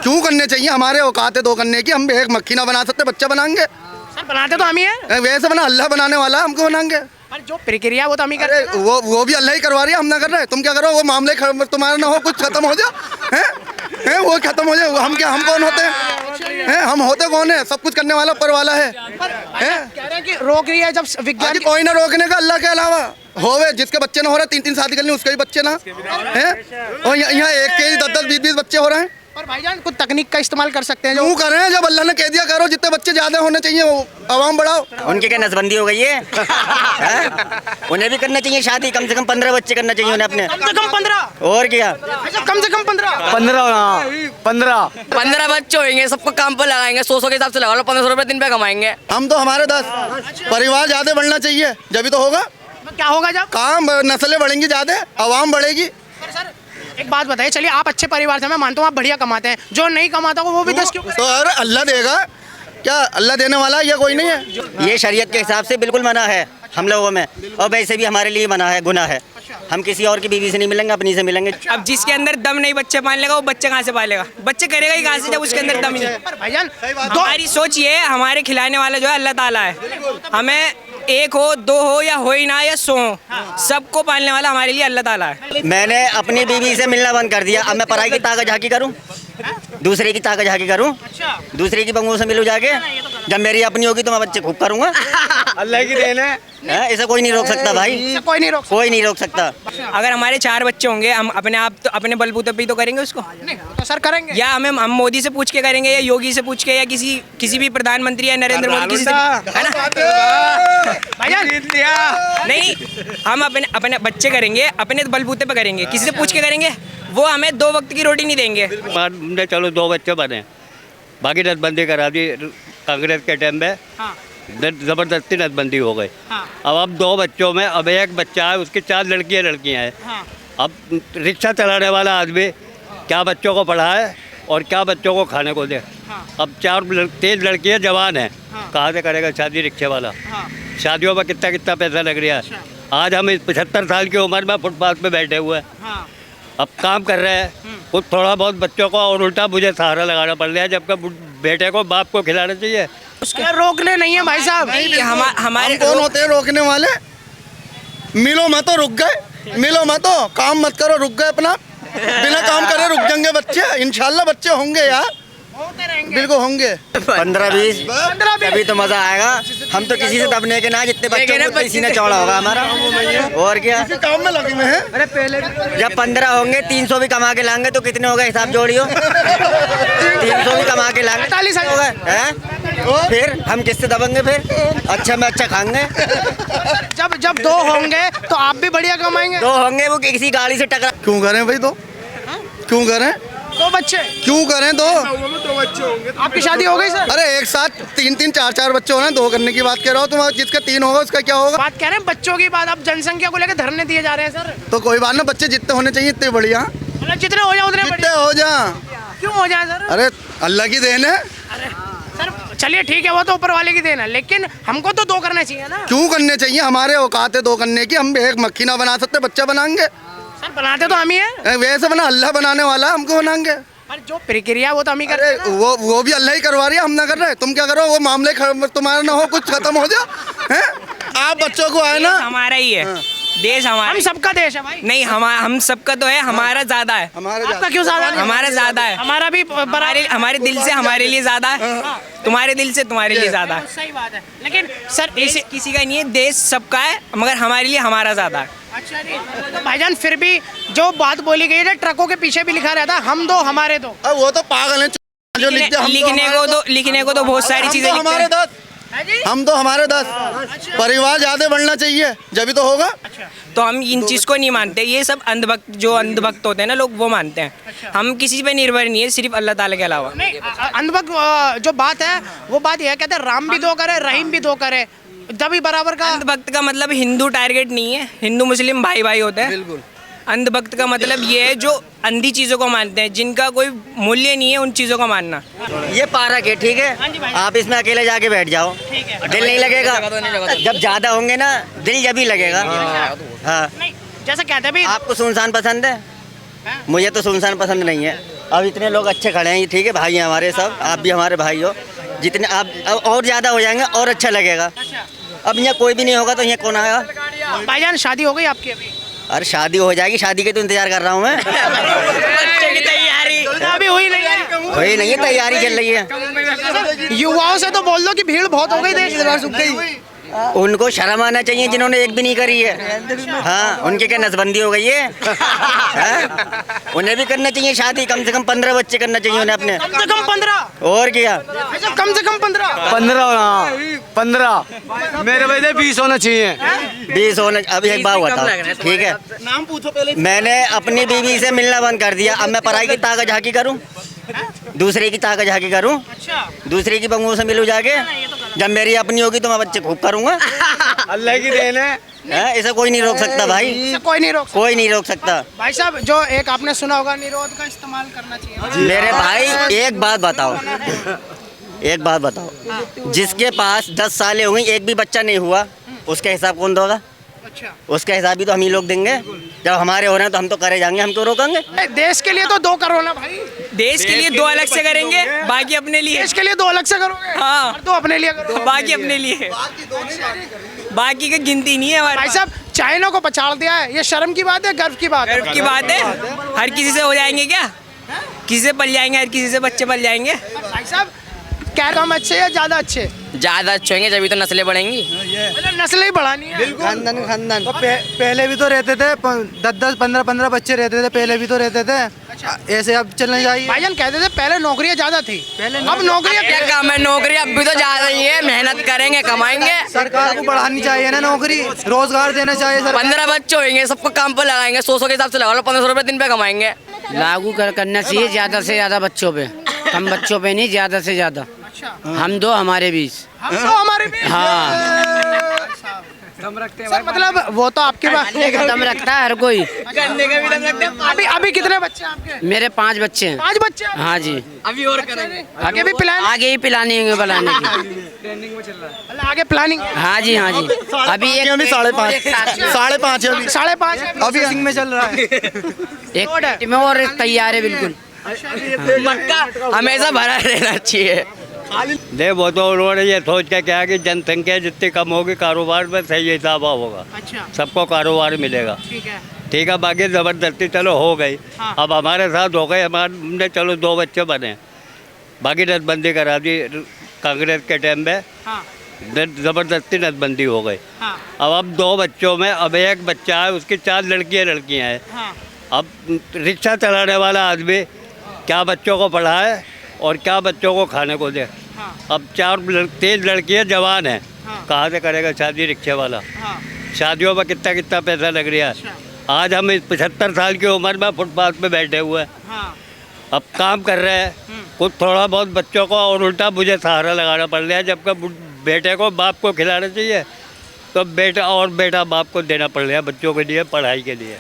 क्यों करने चाहिए? हमारे औकात है 2 करने की, हम एक मक्खी ना बना सकते, बच्चा बनाएंगे? सर बनाते तो हम ही हैं। वैसे बना, अल्लाह बनाने वाला है, हमको बनाएंगे? पर जो प्रक्रिया वो तो हम ही करते अरे हैं ना। वो भी अल्लाह ही करवा रही है, हम ना कर रहे। तुम क्या करो, वो मामले तुम्हारा ना हो, कुछ खत्म हो जाए हैं, वो खत्म हो जाए। हम क्या, हम कौन होते हैं? हम होते कौन है? सब कुछ करने वाला ऊपर वाला है। कह रहे हैं कि रोक रही है जब विज्ञान अरे कोई ना रोकने का अल्लाह के अलावा। होवे जिसके बच्चे ना हो रहे, 3-3 शादी करनी, उसके भी बच्चे ना हैं। और यहाँ एक के 10-10, 20-20 बच्चे हो रहे हैं। पर भाईजान कुछ तकनीक का इस्तेमाल कर सकते हैं जो क्यों करें? जब अल्लाह ने कह दिया करो, जितने बच्चे ज्यादा होने चाहिए वो आवाम बढ़ाओ। उनकी क्या नसबंदी हो गई है? हैं? उन्हें भी करना चाहिए शादी, कम से कम 15 बच्चे करना चाहिए उन्हें अपने। कम से कम 15। और क्या, कम से कम 15। 15 बच्चे होंगे, सबको काम पर लगाएंगे, 100 के हिसाब से लगा लो, 1500 रुपए दिन पे कमाएंगे। हम तो हमारे 10 परिवार ज्यादा बढ़ना चाहिए, जब तो होगा क्या होगा जब काम, नस्लें बढ़ेंगी ज्यादा, आवाम बढ़ेगी। सर एक बात बताइए, चलिए आप अच्छे परिवार से, मैं मानता हूँ आप बढ़िया कमाते हैं, जो नहीं कमाता वो भी 10 क्यों? तो अरे अल्लाह देगा क्या? अल्लाह देने वाला ये कोई नहीं है। ये शरीयत के हिसाब से बिल्कुल मना है हम लोगों में, और वैसे भी हमारे लिए मना है, गुनाह है। हम किसी और की बीवी से नहीं मिलेंगे, अपनी से मिलेंगे। अब जिसके अंदर दम नहीं बच्चे पाल लेगा, वो बच्चे कहाँ से पालेगा? बच्चे करेगा ही कहाँ से जब उसके अंदर दम ही नहीं। पर भाईजान हमारी सोच ये है, हमारे खिलाने वाला जो है अल्लाह ताला है। हमें 1 हो 2 हो या हो ही ना या 100 हो, सबको पालने वाला हमारे लिए अल्लाह ताला है। मैंने अपनी बीवी से मिलना बंद कर दिया। अब मैं पराई की ताका झाकी करूं, दूसरे की ताका झाकी करूं, दूसरे की बंगों से मिलूं जाके? जब मेरी अपनी होगी तो मैं बच्चे खूब करूंगा। अल्लाह की देन है। इसे कोई नहीं रोक सकता भाई, कोई नहीं रोक कोई नहीं रोक सकता। अगर हमारे 4 बच्चे होंगे, हम अपने आप तो अपने बलबूते पे ही तो करेंगे उसको, नहीं तो सर करेंगे। या हम मोदी से पूछ के करेंगे, या योगी से पूछ के, या किसी भी प्रधानमंत्री या नरेंद्र मोदी किसी से, है ना? भाईजान नहीं, हम अपने बच्चे करेंगे, अपने बलबूते पे करेंगे, किसी से पूछ के करेंगे? वो हमें 2 वक्त की रोटी नहीं देंगे। हमने चलो 2 बच्चे बने, बाकी नसबंदी करा दी कांग्रेस के टाइम में। जबरदस्ती नसबंदी हो गई। अब 2 बच्चों में अब एक बच्चा है, उसकी 4 लड़कियां हैं। अब रिक्शा चलाने वाला आदमी क्या बच्चों को पढ़ाए और क्या बच्चों को खाने को दे? अब 3 लड़कियां जवान हैं, कहाँ से करेगा शादी रिक्शे वाला? शादियों में कितना कितना पैसा लग रहा है। आज हम इस 75 साल की उम्र में फुटपाथ पे बैठे हुए हैं, अब काम कर रहे हैं, कुछ थोड़ा बहुत बच्चों को, और उल्टा मुझे सहारा लगाना पड़ रहा है, जबकि बेटे को बाप को खिलाना चाहिए। रोकने नहीं है भाई साहब। हमारे हम कौन होते हैं रोकने वाले? मिलो मत तो रुक गए, मिलो मत तो काम मत करो, रुक गए अपना, बिना काम करे रुक जाएंगे बच्चे। इंशाल्लाह बच्चे होंगे यार, बिल्कुल होंगे। 15-20 तभी तो मजा आएगा। हम तो किसी से दबने के ना, जितने बच्चों को उतना सीना चौड़ा होगा हमारा। और क्या काम में लगे हुए हैं। अरे पहले जब 15 होंगे, 300 भी कमा के लाएंगे तो कितने हो गए? हिसाब जोड़ियो। 300 भी कमा के लाएंगे, 45 हो गए हैं? फिर हम किससे दबेंगे? फिर अच्छा में अच्छा खाएंगे। जब 2 होंगे तो आप भी बढ़िया कमाएंगे। 2 होंगे, वो किसी गाड़ी से टकरा। क्यों करें भाई? तो क्यों करें? 2 बच्चे क्यों करें? 2 आपकी शादी हो गई सर? अरे एक साथ 3-3 4-4 बच्चे होना, 2 करने की बात कह रहा हो तुम। जिसका 3 होगा उसका क्या होगा? बात कह रहे हैं बच्चों की बात, अब जनसंख्या को लेकर धरने दिए जा रहे हैं सर। तो कोई बात ना, बच्चे जितने होने चाहिए इतने बढ़िया, मतलब जितने हो जाए उतने जितने बढ़िया। हो जा। क्यों हो जाए सर? अरे अल्लाह की देन है। सर चलिए ठीक है, वो तो ऊपर वाले की देन है, लेकिन हमको तो 2 करने चाहिए ना। क्यों करने चाहिए? हमारे औकात है 2 करने की, हम एक मक्खी ना बना सकते, बच्चा बनाएंगे? सर बनाते तो हम ही हैं। वैसे बना, अल्लाह बनाने वाला है, हमको बनाएंगे? पर जो प्रक्रिया वो तो हम ही करते अरे हैं ना। वो भी अल्लाह ही करवा रही है, हम ना कर रहे। तुम क्या करो, वो मामले तुम्हारा ना हो, कुछ खत्म हो जाए हैं। आप बच्चों को आए ना, हमारा ही है देश, हमारा हम सबका देश है भाई। नहीं, हम सबका तो है, हमारा ज्यादा है। आपका क्यों ज्यादा है? हमारा ज्यादा है, हमारा भी हमारे दिल से हमारे लिए ज्यादा है, तुम्हारे दिल से तुम्हारे लिए ज्यादा है। सही बात है, लेकिन सर देश किसी का नहीं है, देश सबका है, मगर हमारे लिए हमारा ज्यादा है। अच्छा जी, तो भाईजान फिर भी जो बात बोली गई है, ट्रकों के पीछे भी लिखा रहता है हम 2 हमारे 2। अब वो तो पागल हैं जो लिखते हैं। लिखने को तो बहुत सारी चीजें लिखते हमारे हैं। 10, हम तो हमारे 10 परिवार ज्यादा बढ़ना चाहिए, जब तो होगा। तो हम इन चीज को नहीं मानते, ये सब अंधभक्त होते हैं ना लोग, वो मानते हैं। हम किसी पे निर्भर नहीं है, सिर्फ अल्लाह ताला के अलावा। नहीं, अंधभक्त जो बात है वो बात यह कहते हैं राम भी 2 करे, रहीम भी 2 करे, तभी बराबर का। अंधभक्त का मतलब हिंदू टारगेट नहीं है, हिंदू मुस्लिम भाई भाई होते हैं। बिल्कुल। अंधभक्त का मतलब ये है जो अंधी चीजों को मानते हैं, जिनका कोई मूल्य नहीं है, उन चीजों को मानना। ये पार्क है, ठीक है, आप इसमें अकेले जाके बैठ जाओ, दिल नहीं लगेगा। जब ज्यादा होंगे ना, दिल जब ही लगेगा। हाँ, नहीं जैसे कहते हैं भी आपको सुनसान पसंद है, मुझे तो सुनसान पसंद नहीं है। अब इतने लोग अच्छे खड़े हैं, ठीक है भाई हैं हमारे सब, आप भी हमारे भाई हो। जितने आप अब और ज़्यादा हो जाएंगे और अच्छा लगेगा। अब यहाँ कोई भी नहीं होगा तो यहाँ कौन आएगा? भाईजान शादी हो गई आपकी अभी? अरे शादी हो जाएगी, शादी के तो इंतजार कर रहा हूँ मैं। बच्चे की तैयारी अभी हुई नहीं है। वही नहीं है, तैयारी चल रही है। युवाओं से तो बोल दो कि भीड़ बहुत हो गई देश। उनको शर्म आना चाहिए जिन्होंने एक भी नहीं करी है। हाँ, उनके क्या नसबंदी हो गई है? हाँ? उन्हें भी करना चाहिए शादी, कम से कम 15 बच्चे करना चाहिए उन्हें अपने। कम से कम 15? और क्या, कम से कम 15? 15 मेरे वजह 20 होना चाहिए। 20 होने। अभी एक बात बताओ, ठीक है, नाम पूछो पहले। मैंने अपनी बीवी से मिलना बंद कर दिया, अब मैं पराई की ताकत झाकी करूं? दूसरे की ताकत झाकी करूं? दूसरे की बंगों से मिलूं जाके? जब मेरी अपनी होगी तो मैं बच्चे खूब करूंगा। अल्लाह की देन है। इसे कोई नहीं रोक सकता भाई, इसे कोई नहीं रोक सकता। कोई नहीं रोक सकता। भाई साहब, जो एक आपने सुना होगा, निरोध का इस्तेमाल करना चाहिए। मेरे भाई एक बात बताओ, एक बात बताओ, जिसके पास 10 सालें हुई एक भी बच्चा नहीं हुआ, उसका हिसाब कौन दोगा? अच्छा, उसका हिसाब भी तो हम ही लोग देंगे। जब हमारे हो रहे हैं तो हम तो करे जाएंगे, हम क्यों रोकेंगे? देश के लिए तो 2 करो ना भाई। देश के लिए 2 अलग से करेंगे, बाकी अपने लिए। देश के लिए 2 अलग से करोगे? हाँ। और 2 अपने लिए करो। बाकी अपने लिए, बाकी की गिनती नहीं है हमारे भाई साहब, चाइना को पछाड़ दिया है, ये शर्म की बात है, गर्व की बात है? गर्व की बात है। हर किसी से हो जाएंगे क्या? किसी से पल जाएंगे, हर किसी से बच्चे पल जाएंगे। भाई साहब, क्या कम अच्छे या ज्यादा अच्छे? ज्यादा अच्छे होंगे जब तो नस्लें बढ़ेंगी। मतलब नस्लें ही बढ़ानी है। खानदान पहले भी तो रहते थे 10-10 15-15 बच्चे रहते थे, पहले भी तो रहते थे। ऐसे अब चलना चाहिए। भाईजान कहते थे पहले नौकरियां ज्यादा थी, अब नौकरियां क्या काम है? नौकरी अब भी तो ज्यादा ही है, मेहनत करेंगे कमाएंगे। सरकार को बढ़ानी चाहिए ना नौकरी, रोजगार देना चाहिए। 15 बच्चे होंगे, सबको काम पर लगाएंगे, 100 के हिसाब से लगा लो, 1500 रुपए दिन पे कमाएंगे। लागू करना चाहिए ज़्यादा से ज़्यादा बच्चों पे, कम बच्चों पे नहीं, ज़्यादा से ज़्यादा। हम 2 हमारे 20। हम तो हमारे भी। हाँ, सर मतलब वो तो आपके पास दम रखता है हर कोई। अभी कितने बच्चे हैं आपके? मेरे 5 बच्चे हैं। 5 बच्चे हैं? हाँ जी, अभी और करेंगे। आगे भी प्लान? आगे ही प्लानिंग है बनाने की। आगे प्लानिंग? हाँ जी, हाँ जी। अभी एक अभी 5.5 5.5 अभी 5.5 अभी सिंह में चल रहा है। एक टीम और एक तैयार है बिल्कुल। मक्का हमेशा भरा रहना चाहिए। दे वो तो उन्होंने ये सोच के क्या कि जनसंख्या जितनी कम होगी कारोबार में सही हिसाब होगा, अच्छा, सबको कारोबार मिलेगा। ठीक है। ठीक है, बाकी ज़बरदस्ती चलो हो गई। हाँ। अब हमारे साथ हो गए, हमने चलो 2 बच्चे बने, बाकी नसबंदी करा दी कांग्रेस के टाइम में। हाँ, ज़बरदस्ती नसबंदी हो गई। हाँ, अब 2 बच्चों में अब एक बच्चा है, उसकी 4 लड़कियां हैं। हाँ। अब रिक्शा चलाने वाला आदमी क्या बच्चों को पढ़ाए और क्या बच्चों को खाने को दे। हाँ। अब 3 लड़कियां जवान हैं, हाँ। कहाँ से करेगा शादी रिक्शे वाला? हाँ। शादियों में कितना कितना पैसा लग रहा है। आज हम इस 75 साल की उम्र में फुटपाथ पे बैठे हुए हैं, हाँ। अब काम कर रहे हैं, कुछ थोड़ा बहुत बच्चों को, और उल्टा मुझे सहारा लगाना पड़ रहा है। जबकि बेटे को बाप को खिलाना चाहिए तो बेटा बाप को देना पड़ रहा है बच्चों के लिए, पढ़ाई के लिए।